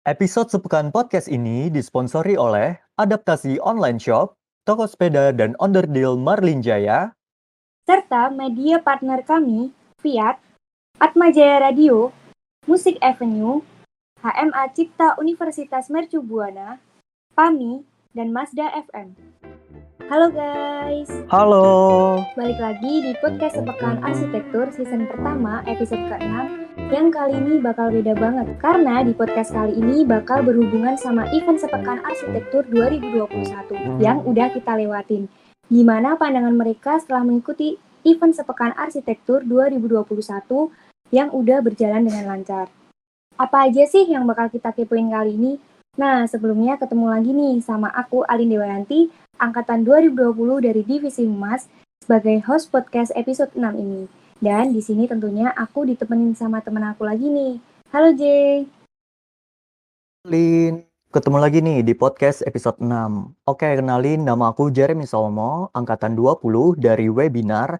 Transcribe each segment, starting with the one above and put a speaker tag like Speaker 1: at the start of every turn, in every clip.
Speaker 1: Episode sepekan podcast ini disponsori oleh Adaptasi Online Shop, Toko Sepeda dan Onderdil Marlin Jaya,
Speaker 2: serta media partner kami, Fiat, Atmajaya Radio, Musik Avenue, HMA Cipta Universitas Mercu Buana, PAMI, dan Mazda FM. Halo guys,
Speaker 1: Halo.
Speaker 2: balik lagi di podcast Sepekan Arsitektur season pertama episode ke-6 yang kali ini bakal beda banget karena di podcast kali ini bakal berhubungan sama event Sepekan Arsitektur 2021 yang udah kita lewatin. Gimana pandangan mereka setelah mengikuti event Sepekan Arsitektur 2021 yang udah berjalan dengan lancar? Apa aja sih yang bakal kita kepoin kali ini? Nah, sebelumnya ketemu lagi nih sama aku Alin Dewayanti, angkatan 2020 dari Divisi Humas sebagai host podcast episode 6 ini. Dan di sini tentunya aku ditemenin sama teman aku lagi nih. Halo Jay.
Speaker 1: Lin, ketemu lagi nih di podcast episode 6. Oke, kenalin nama aku Jeremy Salomo, angkatan 20 dari webinar.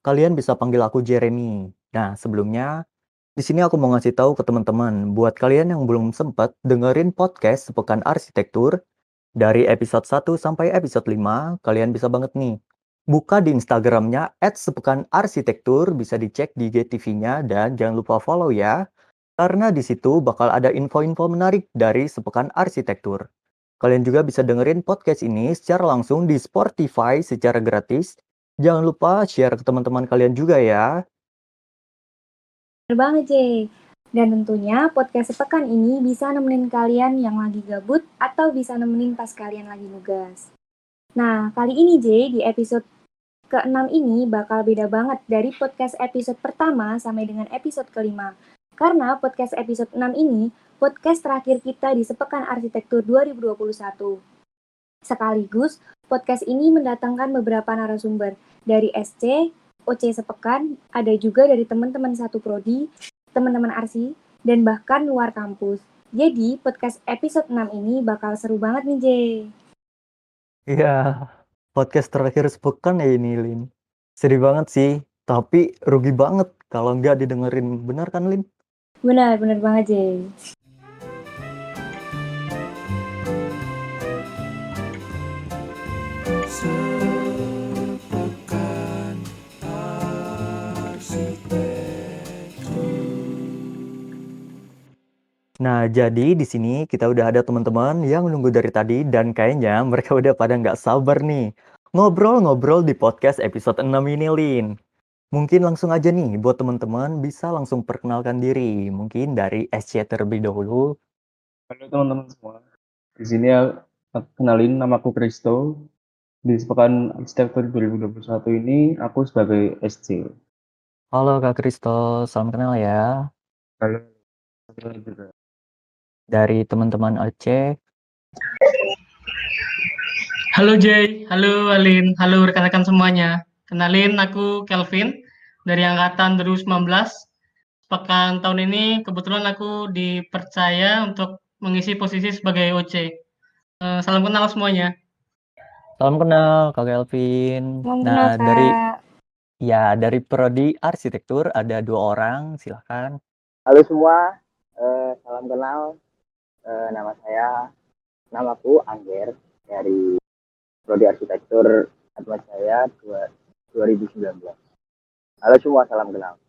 Speaker 1: Kalian bisa panggil aku Jeremy. Nah, sebelumnya di sini aku mau ngasih tahu ke teman-teman, buat kalian yang belum sempat dengerin podcast Sepekan Arsitektur, dari episode 1 sampai episode 5, kalian bisa banget nih. Buka di Instagramnya @sepekanarsitektur, bisa dicek di IGTV-nya dan jangan lupa follow ya. Karena di situ bakal ada info-info menarik dari Sepekan Arsitektur. Kalian juga bisa dengerin podcast ini secara langsung di Spotify secara gratis. Jangan lupa share ke teman-teman kalian juga ya.
Speaker 2: Bener banget Jay. Dan tentunya podcast sepekan ini bisa nemenin kalian yang lagi gabut atau bisa nemenin pas kalian lagi nugas. Nah, kali ini Jay, di episode ke-6 ini bakal beda banget dari podcast episode pertama sampai dengan episode kelima. Karena podcast episode 6 ini, podcast terakhir kita di Sepekan Arsitektur 2021. Sekaligus, podcast ini mendatangkan beberapa narasumber dari SC, OC Sepekan, ada juga dari teman-teman satu prodi, teman-teman Arsi, dan bahkan luar kampus. Jadi, podcast episode 6 ini bakal seru banget nih, Jay.
Speaker 1: Iya, podcast terakhir sepekan ya ini, Lin. Sedih banget sih, tapi rugi banget kalau nggak didengerin. Benar kan, Lin?
Speaker 2: Benar banget, Jay.
Speaker 1: Nah, jadi di sini kita udah ada teman-teman yang nunggu dari tadi dan kayaknya mereka udah pada nggak sabar nih. Ngobrol-ngobrol di podcast episode 6 ini, Lin. Mungkin langsung aja nih buat teman-teman bisa langsung perkenalkan diri. Mungkin dari SC terlebih dahulu.
Speaker 3: Halo teman-teman semua. Di sini aku kenalin namaku Kristo. Di Sepekan Arsitektur 2021 ini aku sebagai SC.
Speaker 1: Halo Kak Kristo, salam kenal ya.
Speaker 3: Halo. Halo juga.
Speaker 1: Dari teman-teman Aceh.
Speaker 4: Halo Jay, halo Alin, halo rekan-rekan semuanya. Kenalin aku Kelvin dari angkatan 2019. Pekan tahun ini kebetulan aku dipercaya untuk mengisi posisi sebagai OC. Salam kenal semuanya.
Speaker 1: Salam kenal Kak Kelvin.
Speaker 2: Salam
Speaker 1: Nah,
Speaker 2: kenal, Kak.
Speaker 1: dari Prodi Arsitektur ada 2 orang, silahkan.
Speaker 5: Halo semua, salam kenal. Namaku Angger dari Prodi Arsitektur Atmajaya 2019. Halo semua, salam kenal.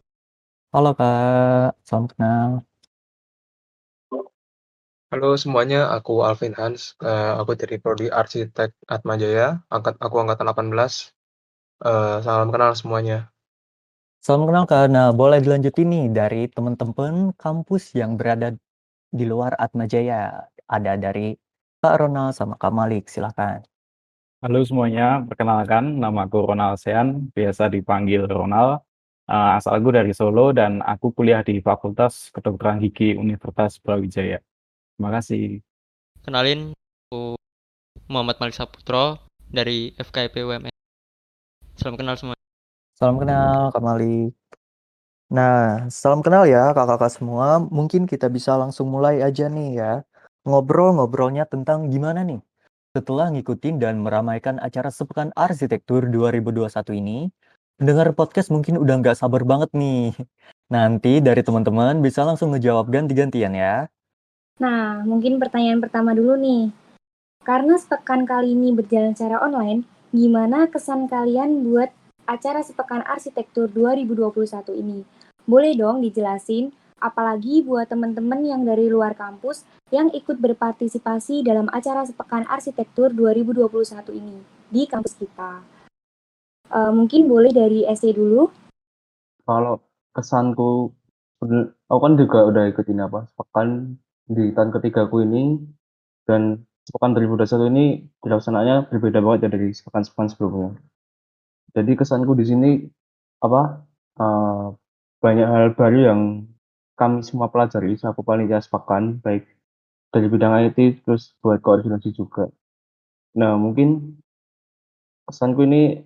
Speaker 1: Halo Kak, salam kenal.
Speaker 6: Halo semuanya, aku Alvin Hans. Aku dari Prodi Arsitek Atmajaya. Aku angkatan 18. Salam kenal semuanya.
Speaker 1: Salam kenal Kak. Nah, boleh dilanjutin nih dari teman-teman kampus yang berada di luar Atmajaya. Ada dari Kak Ronald sama Kak Malik, silahkan.
Speaker 7: Halo semuanya, perkenalkan namaku Ronald Sean, biasa dipanggil Ronald. Asalku dari Solo dan aku kuliah di Fakultas Kedokteran Gigi Universitas Brawijaya. Terima kasih.
Speaker 8: Kenalin, aku Muhammad Malik Saputro dari FKIP UMN. Salam kenal semua.
Speaker 1: Salam kenal Kak Malik. Nah, salam kenal ya kakak-kakak semua. Mungkin kita bisa langsung mulai aja nih ya. Ngobrol-ngobrolnya tentang gimana nih setelah ngikutin dan meramaikan acara Sepekan Arsitektur 2021 ini, pendengar podcast mungkin udah nggak sabar banget nih. Nanti dari teman-teman bisa langsung ngejawab ganti-gantian ya.
Speaker 2: Nah, mungkin pertanyaan pertama dulu nih. Karena sepekan kali ini berjalan secara online, gimana kesan kalian buat acara Sepekan Arsitektur 2021 ini? Boleh dong dijelasin, apalagi buat teman-teman yang dari luar kampus yang ikut berpartisipasi dalam acara Sepekan Arsitektur 2021 ini di kampus kita. Mungkin boleh dari SC dulu.
Speaker 3: Kalau kesanku, aku kan juga udah ikut ini sepekan di tahun ketigaku ini, dan sepekan 2021 ini dilaksanakannya berbeda banget ya dari sepekan-sepekan sebelumnya. Jadi kesanku di sini apa banyak hal baru yang kami semua pelajari selaku panitia sepekan, baik dari bidang IT terus buat koordinasi juga. Nah, mungkin kesanku ini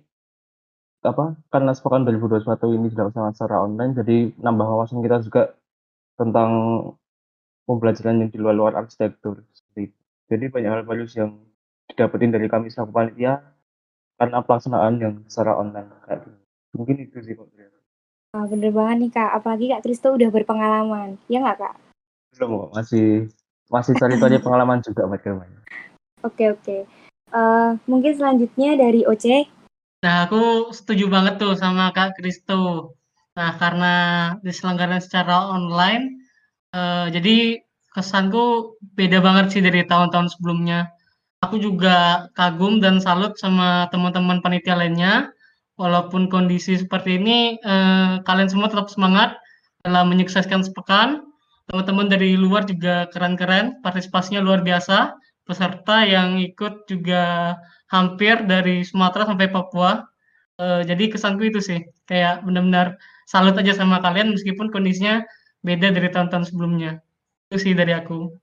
Speaker 3: karena sepekan 2021 ini dilaksanakan secara online, jadi nambah wawasan kita juga tentang pembelajaran yang di luar arsitektur seperti itu. Jadi banyak hal baru yang didapetin dari kami selaku panitia karena pelaksanaan yang secara online kayak gitu. Mungkin itu sih Kak.
Speaker 2: Wah, bener banget nih Kak, apalagi Kak Kristo udah berpengalaman, ya nggak Kak?
Speaker 3: Belum kok, masih cari-cari pengalaman juga buat kedepannya.
Speaker 2: Oke. Mungkin selanjutnya dari OC.
Speaker 4: Nah, aku setuju banget tuh sama Kak Kristo. Nah, karena diselenggarakan secara online, jadi kesanku beda banget sih dari tahun-tahun sebelumnya. Aku juga kagum dan salut sama teman-teman panitia lainnya. Walaupun kondisi seperti ini, kalian semua tetap semangat dalam menyukseskan sepekan. Teman-teman dari luar juga keren-keren, partisipasinya luar biasa. Peserta yang ikut juga hampir dari Sumatera sampai Papua. Jadi kesanku itu sih, kayak benar-benar salut aja sama kalian meskipun kondisinya beda dari tahun-tahun sebelumnya. Itu sih dari aku.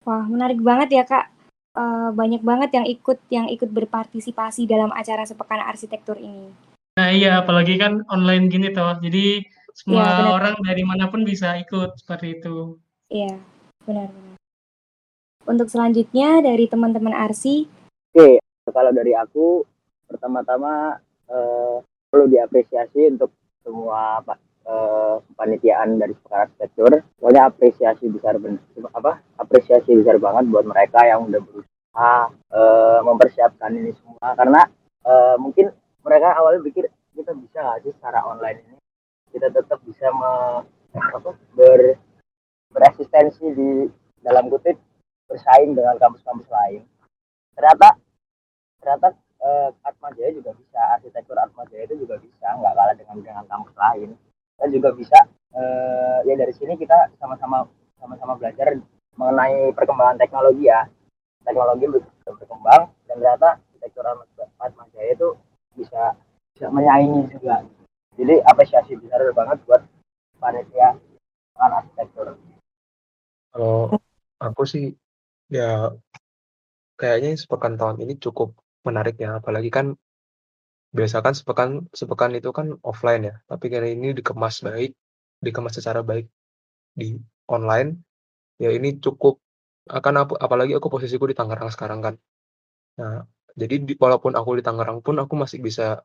Speaker 2: Wah, menarik banget ya Kak. Banyak banget yang ikut berpartisipasi dalam acara Sepekan Arsitektur ini.
Speaker 4: Nah iya, apalagi kan online gini toh, jadi semua
Speaker 2: Iya, benar.
Speaker 4: orang dari manapun bisa ikut seperti itu.
Speaker 2: Iya, benar. Untuk selanjutnya dari teman-teman Arsi.
Speaker 5: Oke, kalau dari aku pertama-tama perlu diapresiasi untuk semua panitiaan dari Sepekan Arsitektur. Pokoknya apresiasi besar banget buat mereka yang udah berusaha mempersiapkan ini semua, karena mungkin mereka awalnya pikir kita bisa nggak sih secara online ini kita tetap bisa bereksistensi di dalam kutip bersaing dengan kampus-kampus lain. Ternyata ternyata Atma Jaya juga bisa, arsitektur Atma Jaya itu juga bisa, nggak kalah dengan kampus lain. Dan juga bisa ya dari sini kita sama-sama belajar mengenai perkembangan teknologi ya. Teknologi berkembang dan ternyata arsitektur Atma Jaya itu bisa menyaingi juga. Jadi apresiasi besar banget buat panitia arsitektur.
Speaker 6: Kalau aku sih ya kayaknya sepekan tahun ini cukup menarik ya, apalagi kan biasa kan sepekan itu kan offline ya, tapi kali ini dikemas secara baik di online. Ya ini cukup apalagi aku posisiku di Tangerang sekarang kan. Nah, jadi walaupun aku di Tangerang pun aku masih bisa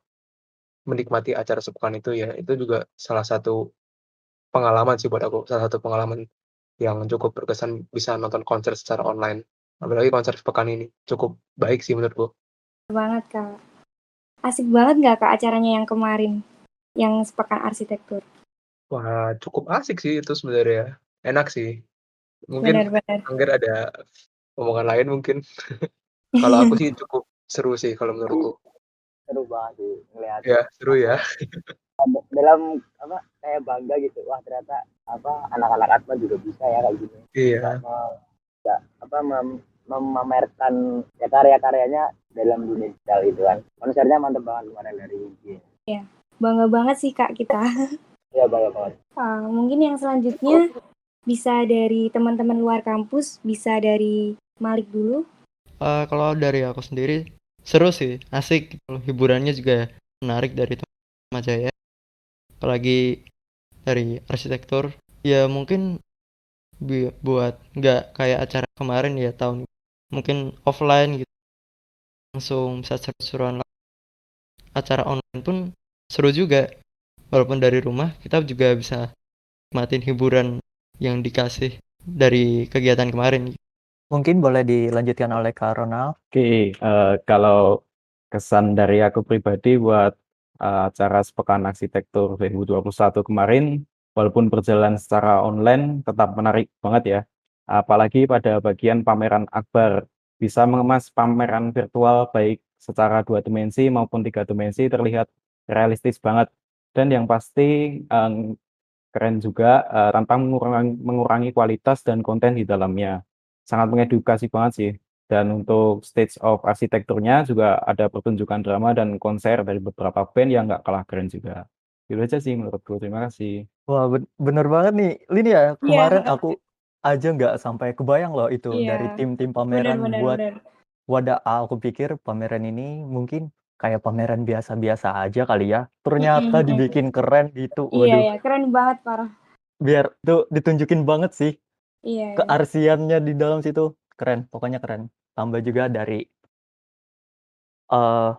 Speaker 6: menikmati acara sepekan itu ya. Itu juga salah satu pengalaman sih buat aku, salah satu pengalaman yang cukup berkesan bisa nonton konser secara online. Apalagi konser sepekan ini cukup baik sih menurutku.
Speaker 2: Banget Kak. Asik banget nggak Kak acaranya yang kemarin, yang Sepekan Arsitektur?
Speaker 6: Wah, cukup asik sih itu sebenarnya. Enak sih. Mungkin
Speaker 2: Benar-benar.
Speaker 6: Angger ada omongan lain mungkin. Kalau aku sih cukup seru sih kalau menurutku.
Speaker 5: Seru banget sih ngeliat
Speaker 6: Ya, seru ya.
Speaker 5: dalam kayak bangga gitu, wah ternyata anak-anak Atma juga bisa ya kayak gini, bisa
Speaker 6: Iya.
Speaker 5: memamerkan ya karya-karyanya dalam dunia digital itu kan. Konsernya mantep banget kemarin dari IG.
Speaker 2: Ya, bangga banget sih Kak kita.
Speaker 5: Iya, bangga banget.
Speaker 2: Mungkin yang selanjutnya bisa dari teman-teman luar kampus, bisa dari Malik dulu.
Speaker 8: Kalau dari aku sendiri seru sih, asik gitu. Hiburannya juga menarik dari Atma Jaya. Apalagi dari arsitektur. Ya mungkin buat nggak kayak acara kemarin ya tahun mungkin offline gitu langsung bisa seru-seruan. Acara online pun seru juga. Walaupun dari rumah kita juga bisa nikmatin hiburan yang dikasih dari kegiatan kemarin.
Speaker 1: Mungkin boleh dilanjutkan oleh Kak Ronald.
Speaker 7: Oke, kalau kesan dari aku pribadi buat acara Sepekan Arsitektur 2021 kemarin, walaupun berjalan secara online, tetap menarik banget ya. Apalagi pada bagian pameran akbar, bisa mengemas pameran virtual baik secara 2 dimensi maupun 3 dimensi terlihat realistis banget. Dan yang pasti keren juga tanpa mengurangi kualitas dan konten di dalamnya. Sangat mengedukasi banget sih. Dan untuk stage of arsitekturnya juga ada pertunjukan drama dan konser dari beberapa band yang nggak kalah keren juga. Itu aja sih menurutku. Terima kasih.
Speaker 1: Wah, bener banget nih. Lini ya,
Speaker 2: Iya,
Speaker 1: kemarin aku aja nggak sampai kebayang loh itu dari
Speaker 2: iya.
Speaker 1: tim-tim
Speaker 2: Bener,
Speaker 1: pameran
Speaker 2: bener,
Speaker 1: buat
Speaker 2: bener.
Speaker 1: wadah. Aku pikir pameran ini mungkin kayak pameran biasa-biasa aja kali ya.
Speaker 2: Mm-mm,
Speaker 1: Ternyata
Speaker 2: mm-mm.
Speaker 1: dibikin keren gitu.
Speaker 2: Iya,
Speaker 1: Waduh,
Speaker 2: ya, keren banget parah.
Speaker 1: biar tuh ditunjukin banget sih
Speaker 2: Iya, iya.
Speaker 1: kearsiannya di dalam situ. Keren, pokoknya keren. Tambah juga dari eh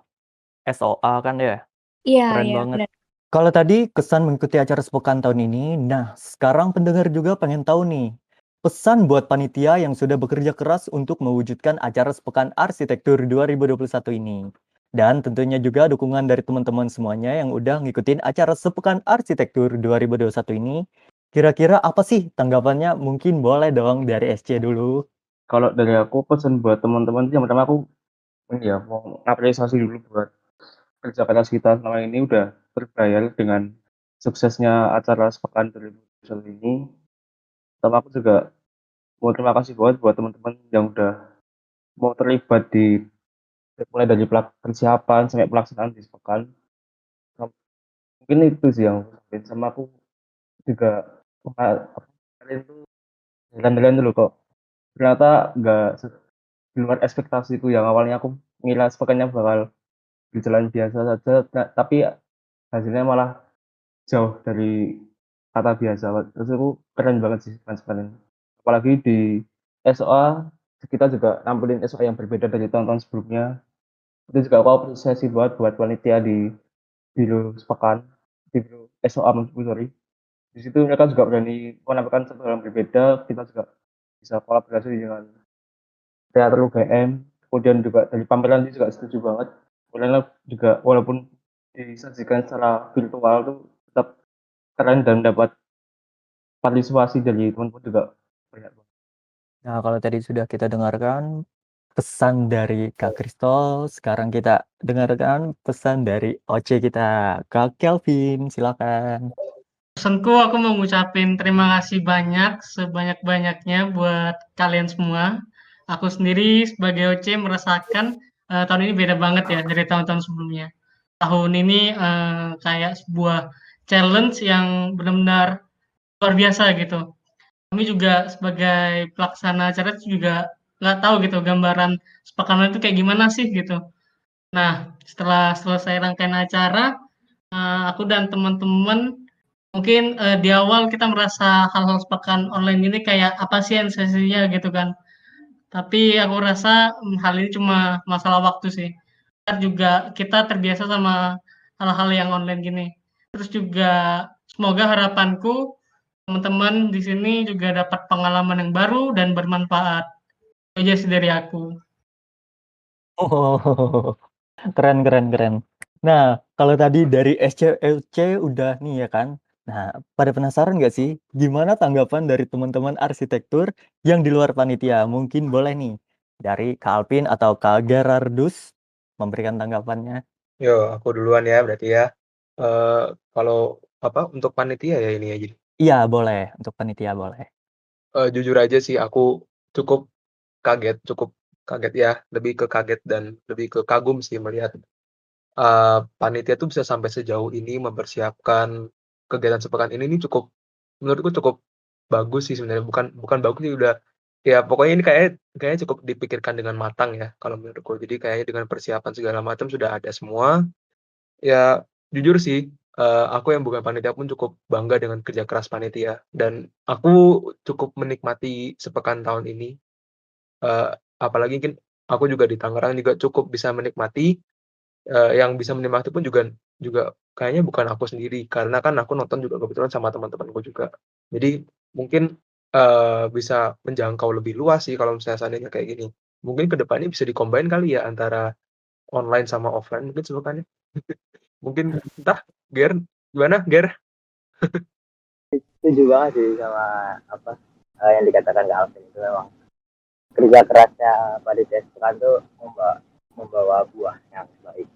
Speaker 1: SOA kan ya.
Speaker 2: Iya,
Speaker 1: Keren
Speaker 2: iya,
Speaker 1: banget.
Speaker 2: bener.
Speaker 1: Kalau tadi kesan mengikuti acara sepekan tahun ini, nah sekarang pendengar juga pengen tahu nih, pesan buat panitia yang sudah bekerja keras untuk mewujudkan acara Sepekan Arsitektur 2021 ini. Dan tentunya juga dukungan dari teman-teman semuanya yang udah ngikutin acara Sepekan Arsitektur 2021 ini. Kira-kira apa sih tanggapannya? Mungkin boleh dong dari SC dulu.
Speaker 3: Kalau dari aku pesan buat teman-teman yang pertama aku ini ya mau apresiasi dulu buat kerja keras kita selama ini udah berbayar dengan suksesnya acara Sepekan 2021 ini. Pertama aku juga mau terima kasih banget buat teman-teman yang udah mau terlibat di mulai dari persiapan sampai pelaksanaan di Sepekan. Mungkin itu sih yang aku sampaikan. Sama aku juga kalian tuh jalan-jalan dulu kok. Ternyata nggak di luar ekspektasiku yang awalnya aku ngira Sepekannya bakal berjalan biasa saja, tapi hasilnya malah jauh dari kata biasa. Terus aku keren banget sih Sepekan ini. Apalagi di SOA kita juga nampilin SOA yang berbeda dari tahun-tahun sebelumnya. Itu juga aku apresiasi buat panitia di Biro Sepekan, di Biro SOA maksudku, sorry. Di situ mereka juga berani menampilkan satu hal yang berbeda, kita juga bisa kolaborasi dengan teater UGM, kemudian juga dari pameran ini juga setuju banget. Pameran juga walaupun disajikan secara virtual tuh tetap keren dan dapat partisipasi dari teman-teman juga banyak banget.
Speaker 1: Nah, kalau tadi sudah kita dengarkan pesan dari Kak Kristol, sekarang kita dengarkan pesan dari OC kita, Kak Kelvin, silakan.
Speaker 4: Pesanku aku mau ngucapin terima kasih banyak, sebanyak-banyaknya buat kalian semua. Aku sendiri sebagai OC merasakan tahun ini beda banget ya dari tahun-tahun sebelumnya. Tahun ini kayak sebuah challenge yang benar-benar luar biasa gitu. Kami juga sebagai pelaksana acara itu juga nggak tahu gitu gambaran sepekan itu kayak gimana sih gitu. Nah, setelah selesai rangkaian acara, aku dan teman-teman mungkin di awal kita merasa hal-hal sepekan online ini kayak apa sih esensinya gitu kan. Tapi aku rasa hal ini cuma masalah waktu sih. Kan juga kita terbiasa sama hal-hal yang online gini. Terus juga semoga harapanku teman-teman di sini juga dapat pengalaman yang baru dan bermanfaat. Itu aja sih dari aku.
Speaker 1: Oh, keren, keren, keren. Nah, kalau tadi dari SC udah nih ya kan. Nah, pada penasaran nggak sih gimana tanggapan dari teman-teman arsitektur yang di luar panitia? Mungkin boleh nih dari Kak Alvin atau Kak Gerardus memberikan tanggapannya.
Speaker 6: Yo, aku duluan ya berarti ya. Kalau apa untuk panitia ya ini ya jadi.
Speaker 1: Iya, boleh. Untuk panitia boleh.
Speaker 6: Jujur aja sih aku cukup cukup kaget ya, lebih ke kaget dan lebih ke kagum sih melihat panitia tuh bisa sampai sejauh ini mempersiapkan kegiatan sepekan ini nih menurutku cukup bagus sih sebenarnya, bukan bukan bagus sih udah ya pokoknya ini kayaknya cukup dipikirkan dengan matang ya kalau menurutku. Jadi kayaknya dengan persiapan segala macam sudah ada semua. Ya jujur sih, aku yang bukan panitia pun cukup bangga dengan kerja keras panitia dan aku cukup menikmati sepekan tahun ini, eee, apalagi mungkin aku juga di Tangerang juga cukup bisa menikmati. Yang bisa menikmati pun juga juga kayaknya bukan aku sendiri, karena kan aku nonton juga kebetulan sama teman-temanku juga. Jadi mungkin bisa menjangkau lebih luas sih kalau misalnya seandainya kayak gini. Mungkin ke depannya bisa di-combine kali ya antara online sama offline mungkin sebutannya. Mungkin entah, Ger, gimana Ger?
Speaker 5: Setuju banget sih sama apa yang dikatakan Kak Alvin itu memang kerja kerasnya panitia sekolah tuh membawa buah yang baik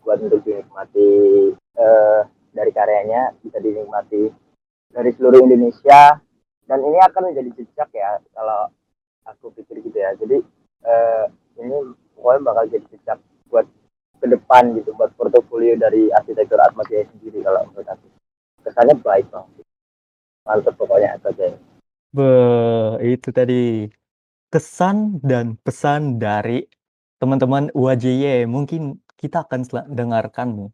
Speaker 5: buat untuk dinikmati dari karyanya bisa dinikmati dari seluruh Indonesia dan ini akan menjadi jejak ya kalau aku pikir gitu ya jadi ini pokoknya bakal jadi jejak buat ke depan gitu buat portofolio dari arsitektur Atma Jaya sendiri kalau menurut aku kesannya baik banget mantap pokoknya Atma Jaya.
Speaker 1: Itu tadi kesan dan pesan dari teman-teman UAJY. Mungkin kita akan dengarkan nih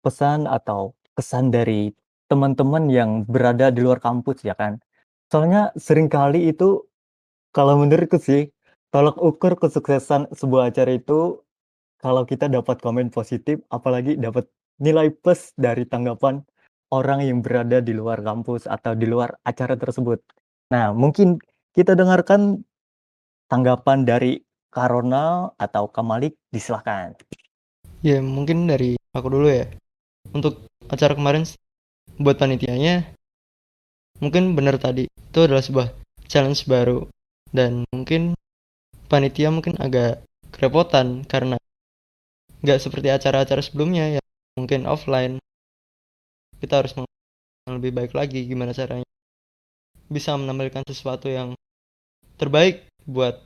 Speaker 1: pesan atau kesan dari teman-teman yang berada di luar kampus ya kan. Soalnya seringkali itu kalau menurutku sih tolak ukur kesuksesan sebuah acara itu kalau kita dapat komen positif, apalagi dapat nilai plus dari tanggapan orang yang berada di luar kampus atau di luar acara tersebut. Nah, mungkin kita dengarkan tanggapan dari Kak Ronald atau Kak Malik, disilahkan.
Speaker 8: Ya mungkin dari aku dulu ya. Untuk acara kemarin buat panitianya mungkin benar tadi itu adalah sebuah challenge baru dan mungkin panitia mungkin agak kerepotan karena nggak seperti acara-acara sebelumnya ya mungkin offline kita harus lebih baik lagi gimana caranya bisa menampilkan sesuatu yang terbaik buat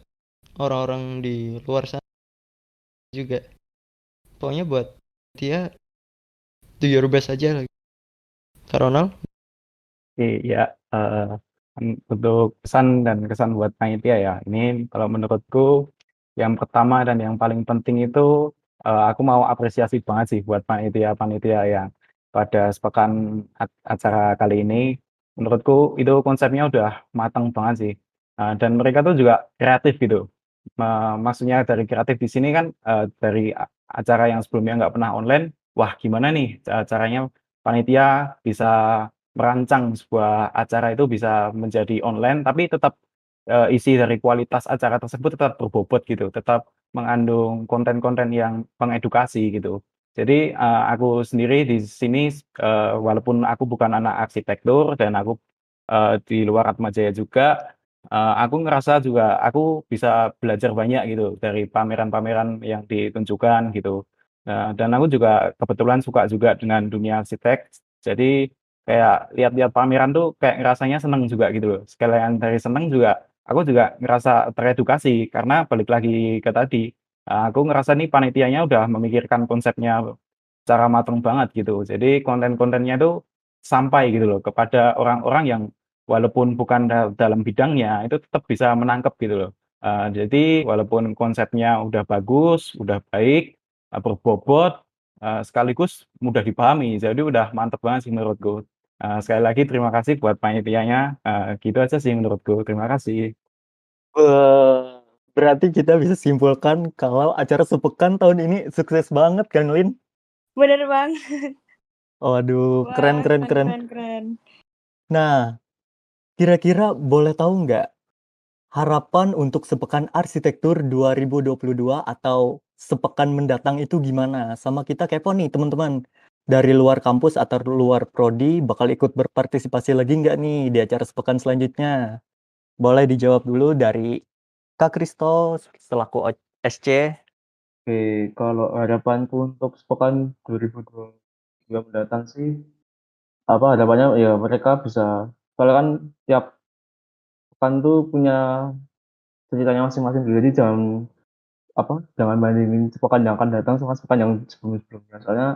Speaker 8: orang-orang di luar sana juga. Pokoknya buat dia do your best aja lagi. Kak Ronald?
Speaker 7: Oke, ya, untuk pesan dan kesan buat panitia ya, ini kalau menurutku yang pertama dan yang paling penting itu, aku mau apresiasi banget sih buat panitia-panitia yang pada sepekan acara kali ini. Menurutku itu konsepnya udah matang banget sih, dan mereka tuh juga kreatif gitu. Maksudnya dari kreatif di sini kan, dari acara yang sebelumnya nggak pernah online, wah gimana nih caranya panitia bisa merancang sebuah acara itu bisa menjadi online, tapi tetap, isi dari kualitas acara tersebut tetap berbobot gitu, tetap mengandung konten-konten yang mengedukasi gitu. Jadi, aku sendiri di sini, walaupun aku bukan anak arsitektur dan aku, di luar Atmajaya juga, aku ngerasa juga aku bisa belajar banyak gitu dari pameran-pameran yang ditunjukkan gitu. Dan aku juga kebetulan suka juga dengan dunia arsitek, jadi kayak lihat-lihat pameran tuh kayak ngerasanya seneng juga gitu loh. Sekalian dari seneng juga, aku juga ngerasa teredukasi karena balik lagi ke tadi, aku ngerasa nih panitianya udah memikirkan konsepnya secara mateng banget gitu. Jadi konten-kontennya tuh sampai gitu loh kepada orang-orang yang walaupun bukan dalam bidangnya, itu tetap bisa menangkap gitu loh. Jadi walaupun konsepnya udah bagus, udah baik, berbobot, sekaligus mudah dipahami. Jadi udah mantep banget sih menurutku. Sekali lagi terima kasih buat panitianya, gitu aja sih menurutku, terima kasih.
Speaker 1: Berarti kita bisa simpulkan kalau acara sepekan tahun ini sukses banget kan, Lin?
Speaker 2: Bener banget.
Speaker 1: Waduh, keren
Speaker 2: Wah,
Speaker 1: keren
Speaker 2: keren,
Speaker 1: keren.
Speaker 2: keren, keren.
Speaker 1: Nah, kira-kira boleh tahu nggak harapan untuk sepekan arsitektur 2022 atau sepekan mendatang itu gimana? Sama kita kepo nih teman-teman. Dari luar kampus atau luar prodi bakal ikut berpartisipasi lagi nggak nih di acara sepekan selanjutnya? Boleh dijawab dulu dari Kak Kristo selaku SC.
Speaker 3: Oke, kalau harapanku untuk sepekan 2022 mendatang sih, apa harapannya ya mereka bisa, soalnya kan tiap pekan tuh punya ceritanya masing-masing, jadi jangan bandingin sepekan yang akan datang sama sepekan yang sebelum-sebelumnya. Soalnya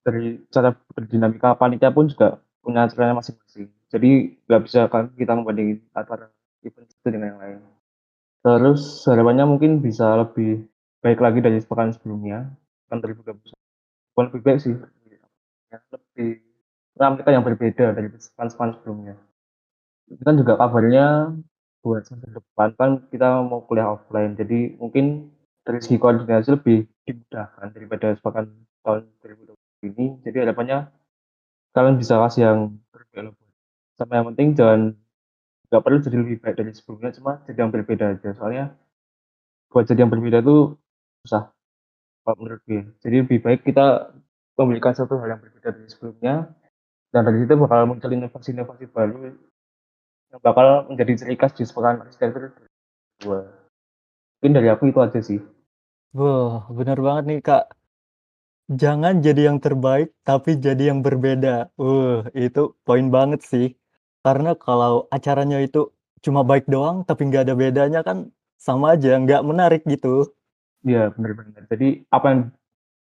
Speaker 3: dari cara berdinamika panitia pun juga punya ceritanya masing-masing. Jadi nggak bisa kan kita membandingin antara event itu dengan yang lain. Terus harapannya mungkin bisa lebih baik lagi dari sepekan sebelumnya, kan 2021. Bukan lebih baik sih, ya, lebih menampilkan yang berbeda dari sepekan-sepekan sebelumnya. Itu kan juga kabarnya buat semester depan kan kita mau kuliah offline, jadi mungkin dari segi koordinasi lebih dimudahkan daripada sepekan tahun 2020 ini. Jadi harapannya kalian bisa kasih yang terbaik lah, sama yang penting jangan nggak perlu jadi lebih baik dari sebelumnya, cuma jadi yang berbeda aja. Soalnya buat jadi yang berbeda tuh susah kalau menurut gue. Jadi lebih baik kita memberikan satu hal yang berbeda dari sebelumnya, dan dari situ bakal muncul inovasi-inovasi baru yang bakal menjadi ciri khas di sepekan arsitektur 2. Mungkin dari aku itu aja sih.
Speaker 1: Wah, benar banget nih, Kak. Jangan jadi yang terbaik, tapi jadi yang berbeda. Itu poin banget sih. Karena kalau acaranya itu cuma baik doang, tapi nggak ada bedanya kan sama aja, nggak menarik gitu.
Speaker 3: Iya, benar-benar. Jadi apa yang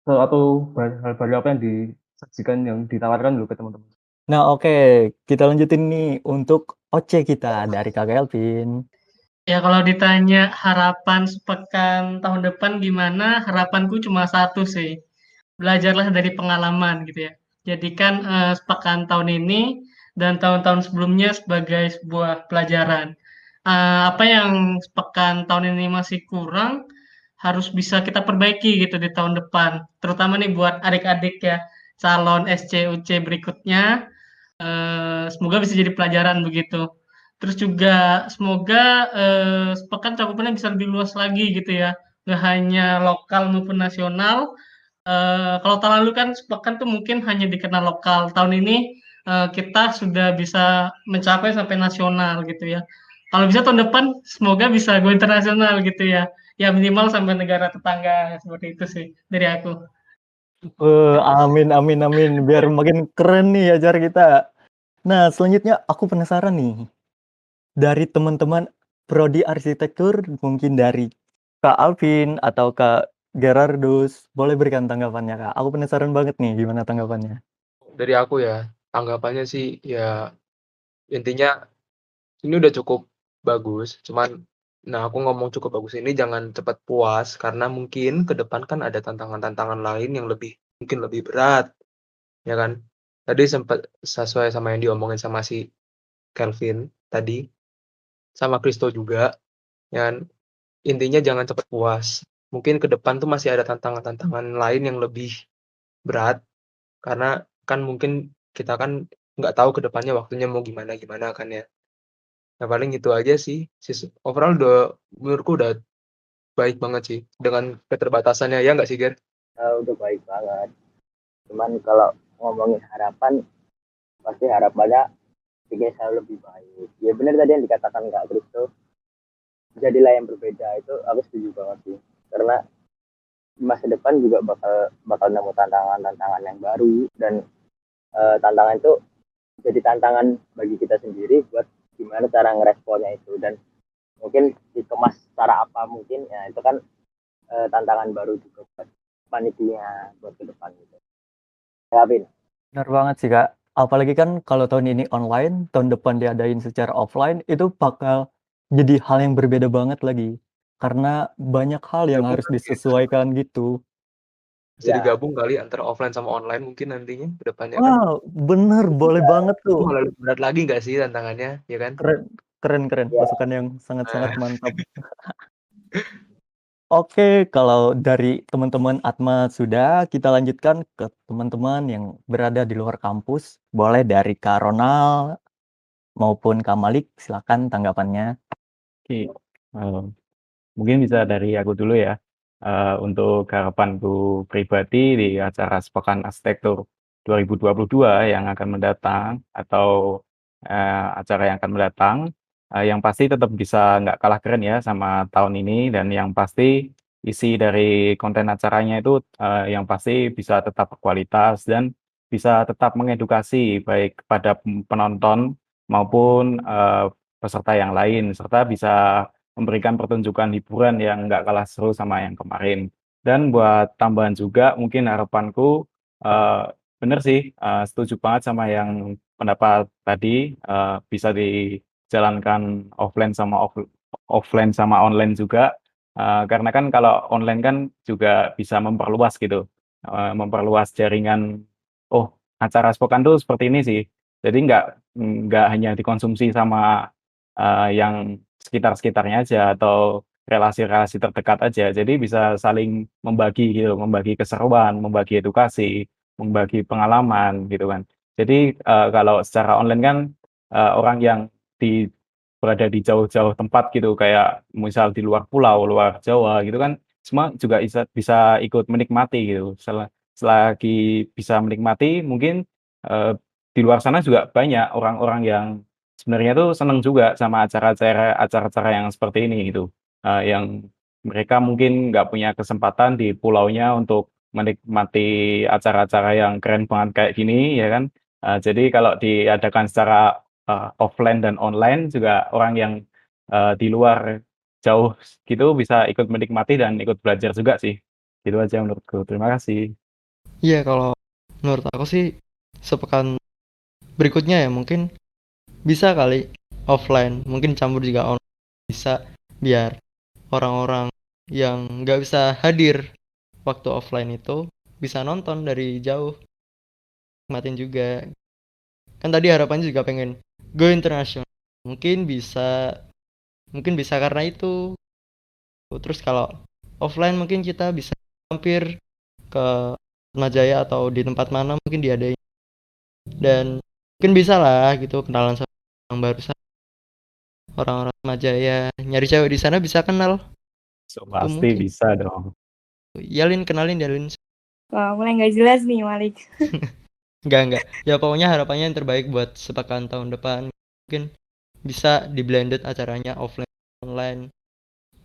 Speaker 3: atau hal baru apa yang disajikan, yang ditawarkan dulu ke teman-teman.
Speaker 1: Nah, oke, kita lanjutin nih untuk OC kita dari Kak Kelvin.
Speaker 4: Ya kalau ditanya harapan sepekan tahun depan gimana, harapanku cuma satu sih. Belajarlah dari pengalaman gitu ya. Jadikan sepekan tahun ini dan tahun-tahun sebelumnya sebagai sebuah pelajaran. Apa yang sepekan tahun ini masih kurang harus bisa kita perbaiki gitu di tahun depan. Terutama nih buat adik-adik ya, calon SCUC berikutnya. Semoga bisa jadi pelajaran begitu. Terus juga semoga sepekan cakupannya bisa lebih luas lagi gitu ya. Nggak hanya lokal maupun nasional. Kalau tahun lalu kan sepekan tuh mungkin hanya dikenal lokal. Tahun ini kita sudah bisa mencapai sampai nasional gitu ya. Kalau bisa tahun depan semoga bisa go internasional gitu ya. Ya minimal sampai negara tetangga seperti itu sih dari aku.
Speaker 1: Amin, amin, amin. Biar makin keren nih ajar kita. Nah, selanjutnya aku penasaran nih. Dari teman-teman prodi arsitektur, mungkin dari Kak Alvin atau Kak Gerardus, boleh berikan tanggapannya, Kak. Aku penasaran banget nih gimana tanggapannya.
Speaker 6: Dari aku ya, tanggapannya sih ya intinya ini udah cukup bagus, cuman nah aku ngomong cukup bagus ini jangan cepat puas karena mungkin ke depan kan ada tantangan-tantangan lain yang mungkin lebih berat, ya kan? Tadi sempat sesuai sama yang diomongin sama si Kelvin tadi, sama Kristo juga, ya kan? Intinya jangan cepat puas. Mungkin ke depan tuh masih ada tantangan-tantangan lain yang lebih berat, karena kan mungkin kita kan nggak tahu ke depannya waktunya mau gimana-gimana kan ya. Nah paling itu aja sih, overall menurutku udah baik banget sih dengan keterbatasannya, ya nggak sih, Ger?
Speaker 5: Udah baik banget. Cuman kalau ngomongin harapan, pasti harapannya ingin selalu lebih baik. Ya benar tadi yang dikatakan Kak Kristo, jadilah yang berbeda, itu aku setuju banget sih. Karena di masa depan juga bakal nemu tantangan-tantangan yang baru, dan tantangan itu jadi tantangan bagi kita sendiri buat gimana cara ngeresponnya itu, dan mungkin dikemas secara apa mungkin ya, itu kan tantangan baru juga buat panitia buat ke depan gitu. Ya, Vin.
Speaker 1: Benar banget sih, Kak. Apalagi kan kalau tahun ini online, tahun depan diadain secara offline, itu bakal jadi hal yang berbeda banget lagi. Karena banyak hal yang
Speaker 6: Gabung
Speaker 1: harus
Speaker 6: kali ya,
Speaker 1: disesuaikan gitu.
Speaker 6: bisa
Speaker 5: Ya.
Speaker 6: digabung kali antara offline sama online mungkin nantinya ke depannya kan.
Speaker 1: Wah, bener, boleh banget
Speaker 6: Itu
Speaker 1: tuh.
Speaker 6: malah lebih berat lagi nggak sih tantangannya, ya kan?
Speaker 1: Keren, keren, keren.
Speaker 5: Ya.
Speaker 1: Masukan yang sangat-sangat
Speaker 6: Nah,
Speaker 1: mantap. Oke, kalau dari teman-teman Atma sudah, kita lanjutkan ke teman-teman yang berada di luar kampus. Boleh dari Kak Ronald maupun Kak Malik, silakan tanggapannya.
Speaker 7: Oke, mungkin bisa dari aku dulu ya. Untuk harapanku pribadi di acara Sepekan Arsitektur 2022 yang akan mendatang atau acara yang akan mendatang, yang pasti tetap bisa nggak kalah keren ya sama tahun ini, dan yang pasti isi dari konten acaranya itu yang pasti bisa tetap berkualitas dan bisa tetap mengedukasi baik kepada penonton maupun peserta yang lain, serta bisa memberikan pertunjukan hiburan yang nggak kalah seru sama yang kemarin. Dan buat tambahan juga mungkin harapanku, bener sih, setuju banget sama yang pendapat tadi, bisa dijalankan offline sama online juga, karena kan kalau online kan juga bisa memperluas gitu, memperluas jaringan, "Oh, acara Spokan tuh seperti ini sih." Jadi nggak hanya dikonsumsi sama, yang sekitar-sekitarnya aja atau relasi-relasi terdekat aja. Jadi bisa saling membagi gitu, membagi keseruan, membagi edukasi, membagi pengalaman gitu kan. Jadi, kalau secara online kan, orang yang di berada di jauh-jauh tempat gitu, kayak misal di luar pulau, luar Jawa gitu kan, semua juga bisa ikut menikmati gitu. Selagi bisa menikmati mungkin, di luar sana juga banyak orang-orang yang sebenarnya tuh seneng juga sama acara-acara yang seperti ini gitu, yang mereka mungkin nggak punya kesempatan di pulaunya untuk menikmati acara-acara yang keren banget kayak gini ya kan. Jadi kalau diadakan secara, offline dan online juga orang yang, di luar jauh gitu bisa ikut menikmati dan ikut belajar juga sih. Gitu aja menurutku. Terima kasih.
Speaker 8: Iya, kalau menurut aku sih sepekan berikutnya ya mungkin bisa kali offline, mungkin campur juga online bisa, biar orang-orang yang nggak bisa hadir waktu offline itu bisa nonton dari jauh, nikmatin juga. Kan tadi harapannya juga pengen go internasional. Mungkin bisa karena itu. Terus kalau offline mungkin kita bisa mampir ke Atmajaya atau di tempat mana mungkin diadain, dan mungkin bisa lah gitu kenalan sama orang baru, orang-orang Atmajaya, nyari cewek di sana bisa kenal.
Speaker 7: So,
Speaker 8: Itu
Speaker 7: pasti
Speaker 8: mungkin.
Speaker 7: bisa dong.
Speaker 8: Yalin, kenalin Yalin.
Speaker 2: Wah, mulai nggak jelas nih, Malik.
Speaker 8: Enggak. Ya pokoknya harapannya yang terbaik buat sepekan tahun depan. Mungkin bisa di blended acaranya offline online.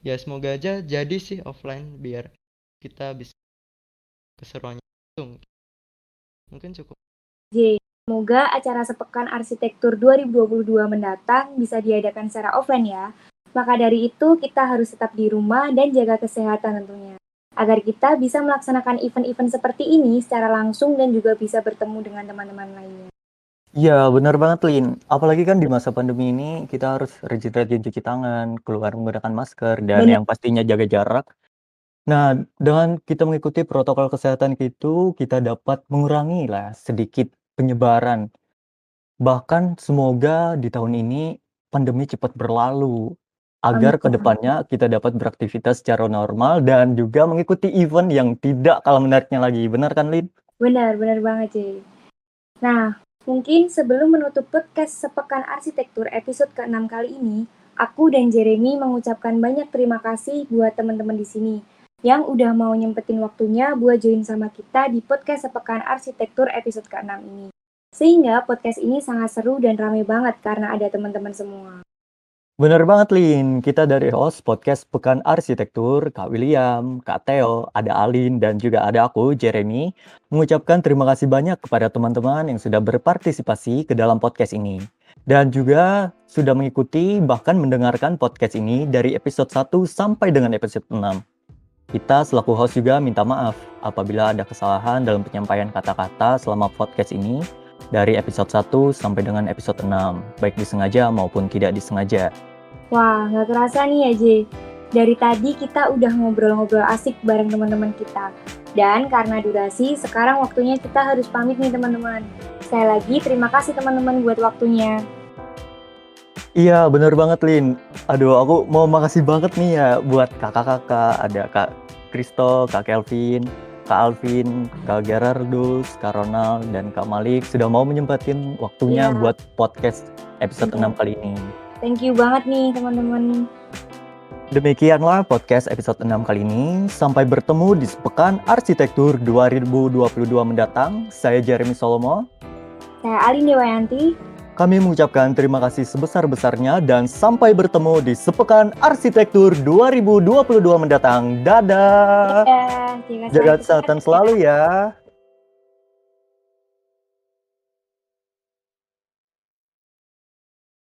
Speaker 8: Ya semoga aja jadi sih offline biar kita bisa keseruannya langsung. Mungkin cukup.
Speaker 2: J. Semoga acara Sepekan Arsitektur 2022 mendatang bisa diadakan secara offline ya. Maka dari itu kita harus tetap di rumah dan jaga kesehatan tentunya. Agar kita bisa melaksanakan event-event seperti ini secara langsung dan juga bisa bertemu dengan teman-teman lainnya.
Speaker 1: Iya, benar banget, Lin. Apalagi kan di masa pandemi ini kita harus rajin-rajin cuci tangan, keluar menggunakan masker, dan
Speaker 2: Benar.
Speaker 1: yang pastinya jaga jarak. Nah, dengan kita mengikuti protokol kesehatan itu, kita dapat mengurangi lah sedikit penyebaran. Bahkan semoga di tahun ini pandemi cepat berlalu, agar
Speaker 2: Amin.
Speaker 1: kedepannya kita dapat beraktivitas secara normal dan juga mengikuti event yang tidak kalah menariknya lagi. Benar kan, Lin?
Speaker 2: Benar banget, J. Nah, mungkin sebelum menutup podcast Sepekan Arsitektur episode ke-6 kali ini, aku dan Jeremy mengucapkan banyak terima kasih buat teman-teman di sini yang udah mau nyempetin waktunya buat join sama kita di podcast Sepekan Arsitektur episode ke-6 ini. Sehingga podcast ini sangat seru dan rame banget karena ada teman-teman semua.
Speaker 1: Benar banget, Lin. Kita dari host podcast Pekan Arsitektur, Kak William, Kak Theo, ada Alin, dan juga ada aku, Jeremy, mengucapkan terima kasih banyak kepada teman-teman yang sudah berpartisipasi ke dalam podcast ini. Dan juga sudah mengikuti bahkan mendengarkan podcast ini dari episode 1 sampai dengan episode 6. Kita selaku host juga minta maaf apabila ada kesalahan dalam penyampaian kata-kata selama podcast ini dari episode 1 sampai dengan episode 6, baik disengaja maupun tidak disengaja.
Speaker 2: Wah, nggak kerasa nih ya, J. Dari tadi kita udah ngobrol-ngobrol asik bareng teman-teman kita. Dan karena durasi, sekarang waktunya kita harus pamit nih teman-teman. Sekali lagi, terima kasih teman-teman buat waktunya.
Speaker 1: Iya, bener banget, Lin. Aduh, aku mau makasih banget nih ya buat kakak-kakak. Ada Kak Kristo, Kak Kelvin, Kak Alvin, Kak Gerardus, Kak Ronald, dan Kak Malik sudah mau menyempatin waktunya
Speaker 2: Iya.
Speaker 1: buat podcast episode 6 kali ini.
Speaker 2: Thank you banget nih teman-teman.
Speaker 1: Demikianlah podcast episode 6 kali ini. Sampai bertemu di Sepekan Arsitektur 2022 mendatang. Saya Jeremy Solomo.
Speaker 2: Saya Alin Dewayanti.
Speaker 1: Kami mengucapkan terima kasih sebesar-besarnya dan sampai bertemu di Sepekan Arsitektur 2022 mendatang. Dadah.
Speaker 2: Dadah.
Speaker 1: Jaga kesehatan selalu ya.